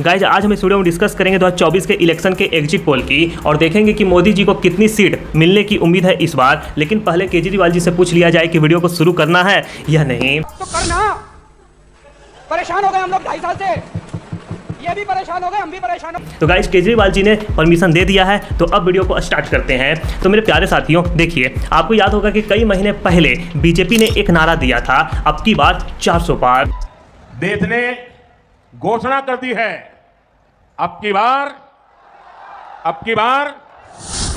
Guys आज हम इस वीडियो में डिस्कस करेंगे 2024 के इलेक्शन के एग्जिट पोल की और देखेंगे कि मोदी जी को कितनी सीट मिलने की उम्मीद है इस बार। लेकिन पहले केजरीवाल जी से पूछ लिया जाए कि वीडियो को शुरू करना है या नहीं। तो करना, परेशान हो गए हम लोग 2.5 साल से, ये भी परेशान हो गए, हम भी परेशान हो। तो गाइज केजरीवाल जी ने परमिशन दे दिया है, तो अब वीडियो को स्टार्ट करते हैं। तो मेरे प्यारे साथियों देखिए, आपको याद होगा कि कई महीने पहले बीजेपी ने एक नारा दिया था, अब की बार 400 पार। देश ने घोषणा कर दी है, अब की बार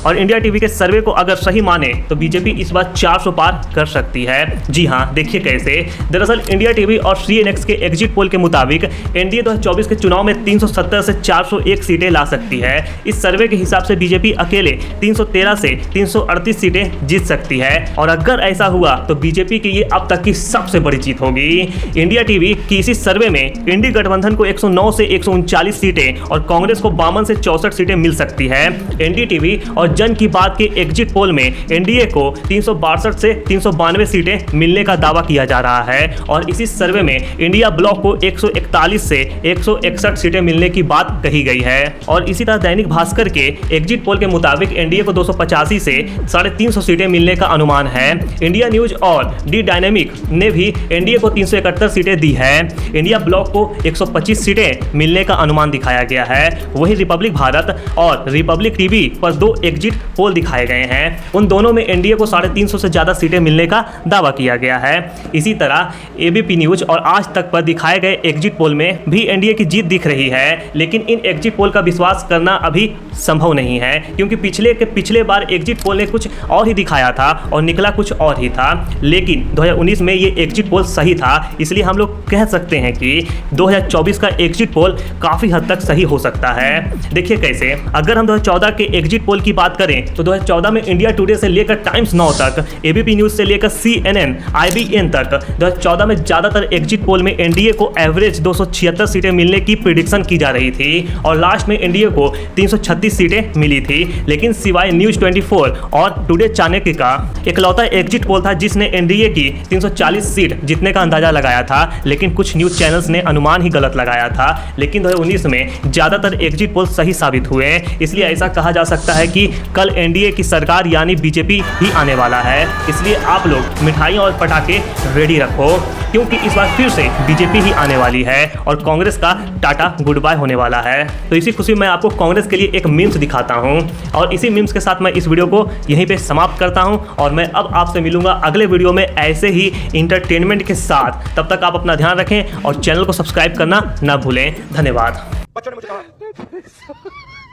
और इंडिया टीवी के सर्वे को अगर सही माने तो बीजेपी इस बार 400 पार कर सकती है। जी हाँ, देखिए कैसे। दरअसल इंडिया टीवी और CNN के एग्जिट पोल के मुताबिक एनडीए 2024 के चुनाव में 370 से 401 सीटें ला सकती है। इस सर्वे के हिसाब से बीजेपी अकेले 313 से 338 सीटें जीत सकती है और अगर ऐसा हुआ तो बीजेपी की ये अब तक की सबसे बड़ी जीत होगी। इंडिया टीवी की इसी सर्वे में इंडी गठबंधन को 109 से 139 सीटें और कांग्रेस को 52 से 64 सीटें मिल सकती है। एनडी टीवी और जन की बात के एग्जिट पोल में एनडीए को 362 से 392 सीटें मिलने का दावा किया जा रहा है और इसी सर्वे में इंडिया ब्लॉक को 141 से 161 सीटें मिलने की बात कही गई है। और इसी तरह दैनिक भास्कर के एग्जिट पोल के मुताबिक एनडीए को 285 से 350 सीटें मिलने का अनुमान है। इंडिया न्यूज और डी डायनेमिक ने भी एनडीए को 371 सीटें दी है। इंडिया ब्लॉक को 125 सीटें मिलने का अनुमान दिखाया गया है। वही रिपब्लिक भारत और रिपब्लिक टीवी पर 2 एग्जिट पोल दिखाए गए हैं, उन दोनों में एनडीए को 350 से ज्यादा सीटें मिलने का दावा किया गया है। इसी तरह एबीपी न्यूज और आज तक पर दिखाए गए एग्जिट पोल में भी एनडीए की जीत दिख रही है। लेकिन इन एग्जिट पोल का विश्वास करना अभी संभव नहीं है, क्योंकि पिछले बार एग्जिट पोल ने कुछ और ही दिखाया था और निकला कुछ और ही था। लेकिन 2019 में ये एग्जिट पोल सही था, इसलिए हम लोग कह सकते हैं कि 2024 का एग्जिट पोल काफी हद तक सही हो सकता है। देखिए कैसे, अगर हम 2014 के एग्जिट पोल की बात करें तो 2014 में इंडिया टुडे से लेकर टाइम्स नाउ तक, एबीपी न्यूज से लेकर CNN, IBN तक 2014 में ज्यादातर एग्जिट पोल में एनडीए को एवरेज 276 सीटें मिलने की प्रेडिक्शन की जा रही थी और लास्ट में एनडीए को 336 सीटें मिली थी। लेकिन सिवाय न्यूज 24 और टुडे चाणक्य का इकलौता एग्जिट पोल था जिसने एनडीए की 340 सीट जीतने का अंदाजा लगाया था। लेकिन कुछ न्यूज चैनल्स ने अनुमान ही गलत लगाया था। लेकिन 2019 में ज्यादातर एग्जिट पोल सही साबित हुए, इसलिए ऐसा कहा जा सकता है कि कल एनडीए की सरकार यानी बीजेपी ही आने वाला है। इसलिए आप लोग मिठाइयाँ और पटाखे रेडी रखो, क्योंकि इस बार फिर से बीजेपी ही आने वाली है और कांग्रेस का टाटा गुड बाय होने वाला है। तो इसी खुशी में मैं आपको कांग्रेस के लिए एक मीम्स दिखाता हूं और इसी मीम्स के साथ मैं इस वीडियो को यहीं पे समाप्त करता हूं और मैं अब आपसे मिलूंगा अगले वीडियो में ऐसे ही इंटरटेनमेंट के साथ। तब तक आप अपना ध्यान रखें और चैनल को सब्सक्राइब करना ना भूलें। धन्यवाद। बच्चों ने मुझे कहा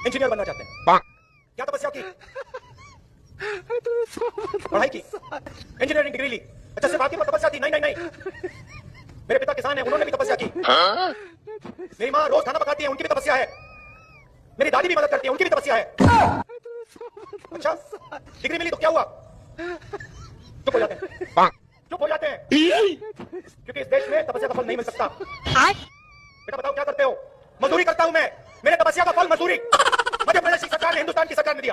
इंजीनियर बनना चाहते हैं, क्या तपस्या की, पढ़ाई की, इंजीनियरिंग डिग्री ली, अच्छा से बात की, तपस्या की? नहीं, मेरे पिता किसान हैं, उन्होंने भी तपस्या की। मेरी माँ रोज खाना पकाती है, उनकी भी तपस्या है। मेरी दादी भी मदद करती है, उनकी भी तपस्या है। अच्छा, डिग्री मिली तो क्या हुआ? चुप हो जाते हैं क्योंकि इस देश में तपस्या का फल नहीं मिल सकता। बेटा बताओ क्या करते हो? मजदूरी करता हूं मैं, मेरे तपस्या का फल मजदूरी मध्य प्रदेश की सरकार ने, हिंदुस्तान की सरकार ने दिया।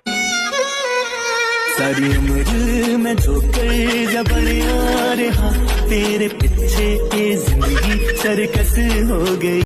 सारी उम्र में ठोकर जब रहा तेरे पीछे, जिंदगी सर्कस हो गई।